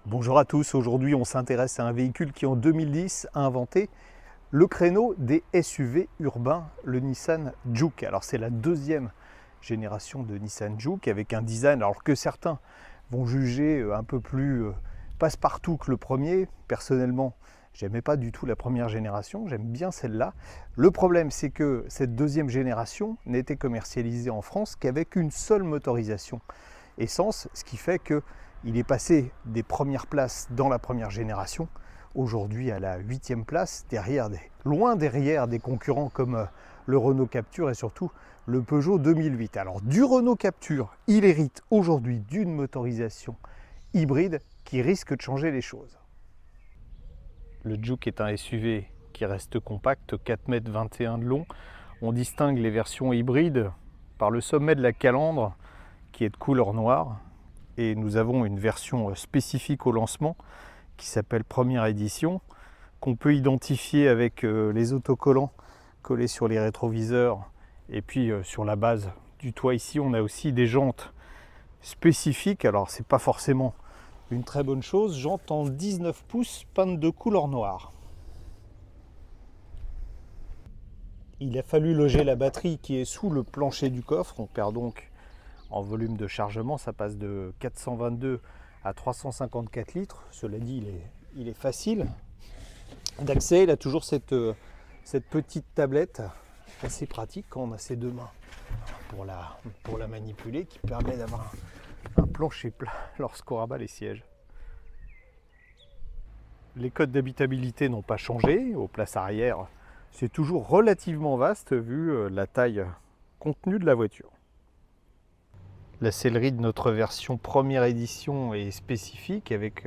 Bonjour à tous, aujourd'hui on s'intéresse à un véhicule qui en 2010 a inventé le créneau des SUV urbains, le Nissan Juke. Alors c'est la deuxième génération de Nissan Juke avec un design alors que certains vont juger un peu plus passe-partout que le premier. Personnellement, j'aimais pas du tout la première génération, j'aime bien celle-là. Le problème c'est que cette deuxième génération n'était commercialisée en France qu'avec une seule motorisation essence, ce qui fait que il est passé des premières places dans la première génération, aujourd'hui à la 8e place, loin derrière des concurrents comme le Renault Captur et surtout le Peugeot 2008. Alors du Renault Captur, il hérite aujourd'hui d'une motorisation hybride qui risque de changer les choses. Le Juke est un SUV qui reste compact, 4,21 m de long. On distingue les versions hybrides par le sommet de la calandre qui est de couleur noire. Et nous avons une version spécifique au lancement qui s'appelle Première Édition, qu'on peut identifier avec les autocollants collés sur les rétroviseurs. Et puis sur la base du toit ici, on a aussi des jantes spécifiques. Alors c'est pas forcément une très bonne chose. Jantes en 19 pouces peintes de couleur noire. Il a fallu loger la batterie qui est sous le plancher du coffre. On perd donc en volume de chargement, ça passe de 422 à 354 litres. Cela dit, il est facile d'accès. Il a toujours cette petite tablette assez pratique quand on a ses deux mains pour la manipuler, qui permet d'avoir un plancher plat lorsqu'on rabat les sièges. Les codes d'habitabilité n'ont pas changé. Aux places arrière, c'est toujours relativement vaste vu la taille contenue de la voiture. La sellerie de notre version première édition est spécifique avec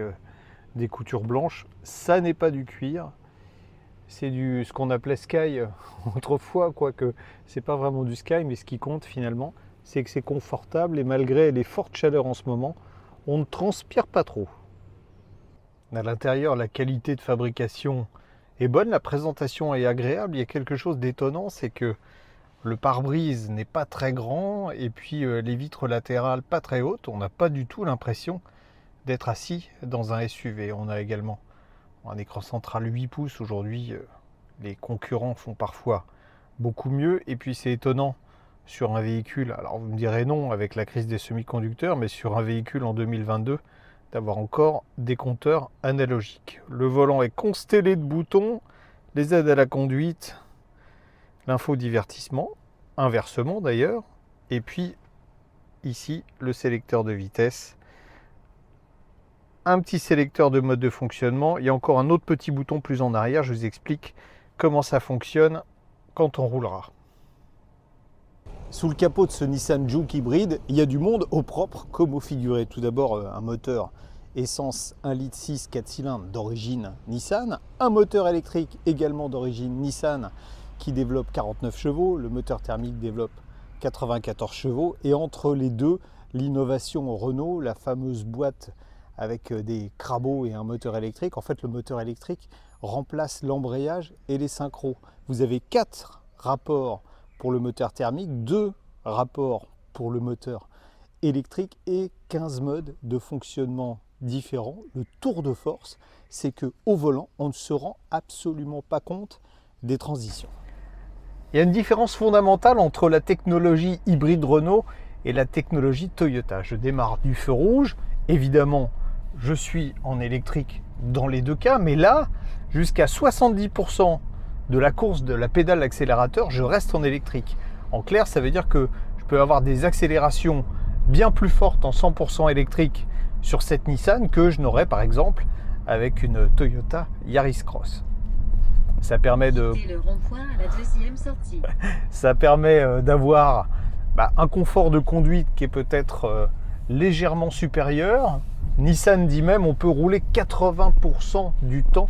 des coutures blanches. Ça n'est pas du cuir, c'est ce qu'on appelait Sky autrefois, quoique c'est pas vraiment du Sky, mais ce qui compte finalement, c'est que c'est confortable et malgré les fortes chaleurs en ce moment, on ne transpire pas trop. À l'intérieur, la qualité de fabrication est bonne, la présentation est agréable. Il y a quelque chose d'étonnant, c'est que le pare-brise n'est pas très grand et puis les vitres latérales pas très hautes. On n'a pas du tout l'impression d'être assis dans un SUV. On a également un écran central 8 pouces. Aujourd'hui, les concurrents font parfois beaucoup mieux. Et puis c'est étonnant sur un véhicule, alors vous me direz non avec la crise des semi-conducteurs, mais sur un véhicule en 2022, d'avoir encore des compteurs analogiques. Le volant est constellé de boutons, les aides à la conduite, l'infodivertissement, inversement d'ailleurs, et puis ici le sélecteur de vitesse, un petit sélecteur de mode de fonctionnement, il y a encore un autre petit bouton plus en arrière, je vous explique comment ça fonctionne quand on roulera. Sous le capot de ce Nissan Juke hybride, il y a du monde au propre comme au figuré. Tout d'abord un moteur essence 1,6 litre 4 cylindres d'origine Nissan, un moteur électrique également d'origine Nissan qui développe 49 chevaux, le moteur thermique développe 94 chevaux, et entre les deux, l'innovation Renault, la fameuse boîte avec des crabos et un moteur électrique. En fait, le moteur électrique remplace l'embrayage et les synchros. Vous avez 4 rapports pour le moteur thermique, 2 rapports pour le moteur électrique et 15 modes de fonctionnement différents. Le tour de force, c'est qu'au volant, on ne se rend absolument pas compte des transitions. Il y a une différence fondamentale entre la technologie hybride Renault et la technologie Toyota. Je démarre du feu rouge, évidemment je suis en électrique dans les deux cas, mais là, jusqu'à 70% de la course de la pédale d'accélérateur, je reste en électrique. En clair, ça veut dire que je peux avoir des accélérations bien plus fortes en 100% électrique sur cette Nissan que je n'aurais par exemple avec une Toyota Yaris Cross. Ça permet d'avoir un confort de conduite qui est peut-être légèrement supérieur. Nissan dit même on peut rouler 80% du temps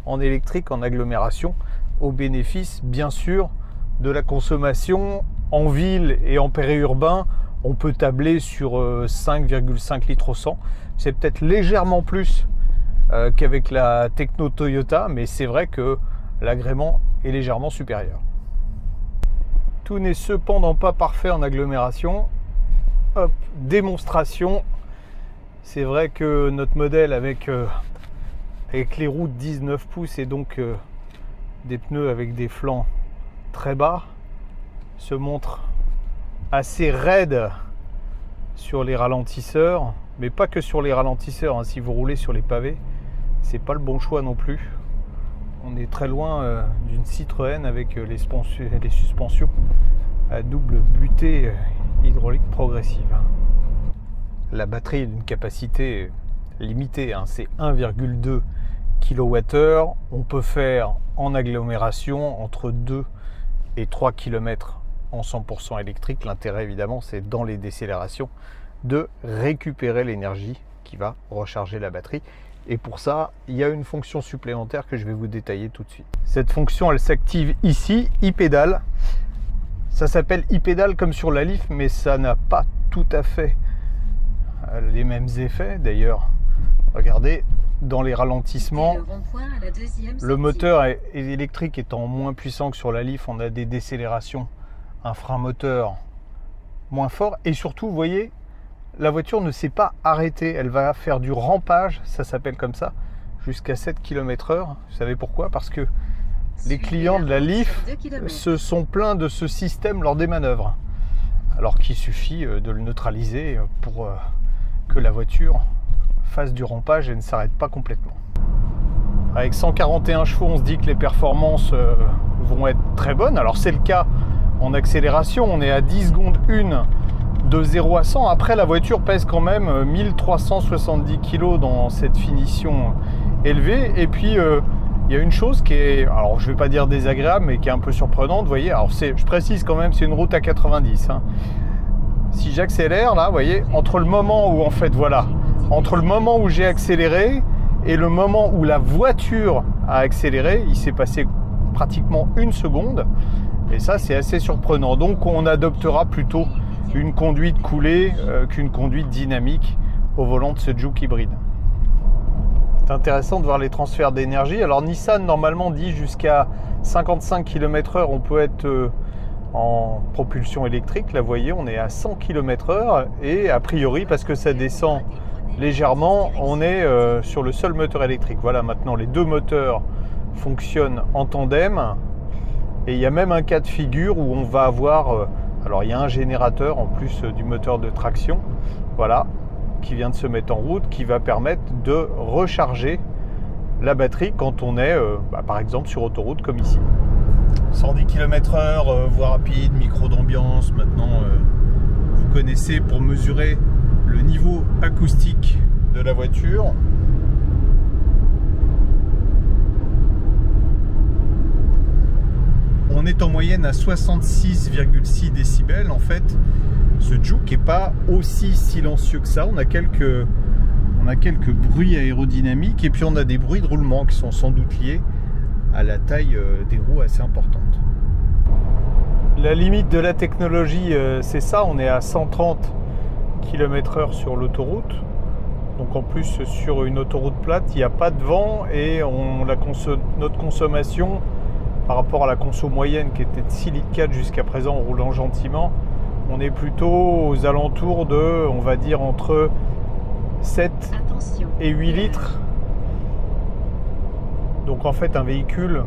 en électrique en agglomération, au bénéfice bien sûr de la consommation en ville et en périurbain. On peut tabler sur 5,5 litres au 100. C'est peut-être légèrement plus qu'avec la techno Toyota, mais c'est vrai que l'agrément est légèrement supérieur. Tout n'est cependant pas parfait en agglomération. Hop, démonstration C'est vrai que notre modèle avec les roues de 19 pouces et donc des pneus avec des flancs très bas se montre assez raide sur les ralentisseurs, mais pas que sur les ralentisseurs, hein. Si vous roulez sur les pavés, c'est pas le bon choix non plus. On est très loin d'une Citroën avec les suspensions à double butée hydraulique progressive. La batterie est d'une capacité limitée, hein, c'est 1,2 kWh. On peut faire en agglomération entre 2 et 3 km en 100% électrique. L'intérêt évidemment c'est dans les décélérations de récupérer l'énergie qui va recharger la batterie. Et pour ça, il y a une fonction supplémentaire que je vais vous détailler tout de suite. Cette fonction, elle s'active ici, e-pédale. Ça s'appelle e-pédale comme sur la Leaf, mais ça n'a pas tout à fait les mêmes effets. D'ailleurs, regardez, dans les ralentissements, le moteur électrique étant moins puissant que sur la Leaf, on a des décélérations, un frein moteur moins fort. Et surtout, vous voyez, la voiture ne s'est pas arrêtée. Elle va faire du rampage, ça s'appelle comme ça, jusqu'à 7 km/h. Vous savez pourquoi? Parce que les clients de la Leaf se sont plaints de ce système lors des manœuvres. Alors qu'il suffit de le neutraliser pour que la voiture fasse du rampage et ne s'arrête pas complètement. Avec 141 chevaux, on se dit que les performances vont être très bonnes. Alors c'est le cas en accélération, on est à 10 secondes 1 de 0 à 100. Après, la voiture pèse quand même 1370 kg dans cette finition élevée. Et puis il y a une chose qui est, alors je vais pas dire désagréable, mais qui est un peu surprenante, vous voyez. Alors je précise quand même, c'est une route à 90, hein. Si j'accélère là, vous voyez, entre le moment où entre le moment où j'ai accéléré et le moment où la voiture a accéléré, il s'est passé pratiquement 1 seconde. Et ça, c'est assez surprenant. Donc on adoptera plutôt une conduite coulée qu'une conduite dynamique au volant de ce Juke hybride. C'est intéressant de voir les transferts d'énergie. Alors Nissan normalement dit jusqu'à 55 km/h on peut être en propulsion électrique. Là vous voyez, on est à 100 km/h et a priori, parce que ça descend légèrement, on est sur le seul moteur électrique. Voilà, maintenant les deux moteurs fonctionnent en tandem et il y a même un cas de figure où on va avoir alors il y a un générateur en plus du moteur de traction, voilà, qui vient de se mettre en route, qui va permettre de recharger la batterie quand on est par exemple sur autoroute comme ici. 110 km/h, voie rapide, micro d'ambiance. Maintenant vous connaissez pour mesurer le niveau acoustique de la voiture. On est en moyenne à 66,6 décibels. En fait, ce Juke n'est pas aussi silencieux que ça. On a quelques bruits aérodynamiques et puis on a des bruits de roulement qui sont sans doute liés à la taille des roues assez importante. La limite de la technologie, c'est ça. On est à 130 km/h sur l'autoroute. Donc en plus, sur une autoroute plate, il n'y a pas de vent et notre consommation par rapport à la conso moyenne qui était de 6,4 litres jusqu'à présent en roulant gentiment, on est plutôt aux alentours de, on va dire, entre 7 et 8 litres. Donc en fait un véhicule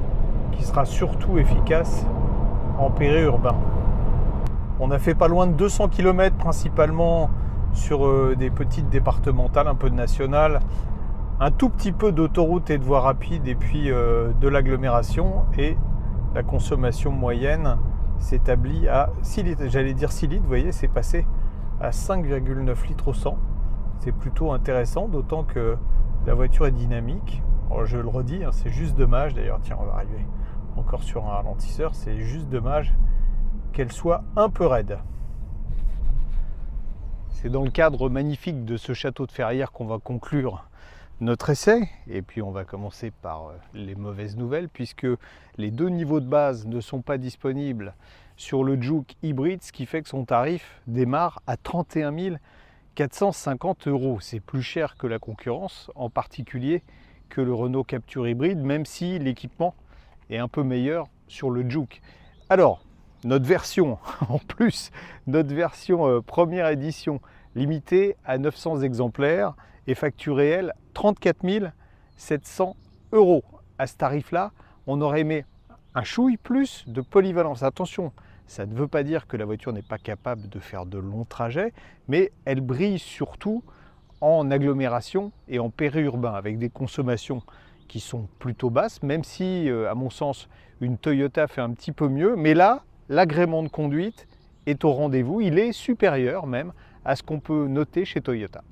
qui sera surtout efficace en périurbain. On a fait pas loin de 200 km principalement sur des petites départementales, un peu de nationales, un tout petit peu d'autoroute et de voies rapides et puis de l'agglomération, et la consommation moyenne s'établit à 6 litres. J'allais dire 6 litres, vous voyez, c'est passé à 5,9 litres au 100. C'est plutôt intéressant, d'autant que la voiture est dynamique. Alors, je le redis, hein, c'est juste dommage, d'ailleurs, tiens, on va arriver encore sur un ralentisseur, c'est juste dommage qu'elle soit un peu raide. C'est dans le cadre magnifique de ce château de Ferrières qu'on va conclure notre essai, et puis on va commencer par les mauvaises nouvelles, puisque les deux niveaux de base ne sont pas disponibles sur le Juke hybride, ce qui fait que son tarif démarre à 31 450 €. C'est plus cher que la concurrence, en particulier que le Renault Captur hybride, même si l'équipement est un peu meilleur sur le Juke. Alors, notre version, en plus, notre version première édition, limité à 900 exemplaires et facturé, elle, 34 700 €. À ce tarif-là, on aurait aimé un chouille plus de polyvalence. Attention, ça ne veut pas dire que la voiture n'est pas capable de faire de longs trajets, mais elle brille surtout en agglomération et en périurbain, avec des consommations qui sont plutôt basses, même si, à mon sens, une Toyota fait un petit peu mieux. Mais là, l'agrément de conduite est au rendez-vous, il est supérieur même à ce qu'on peut noter chez Toyota.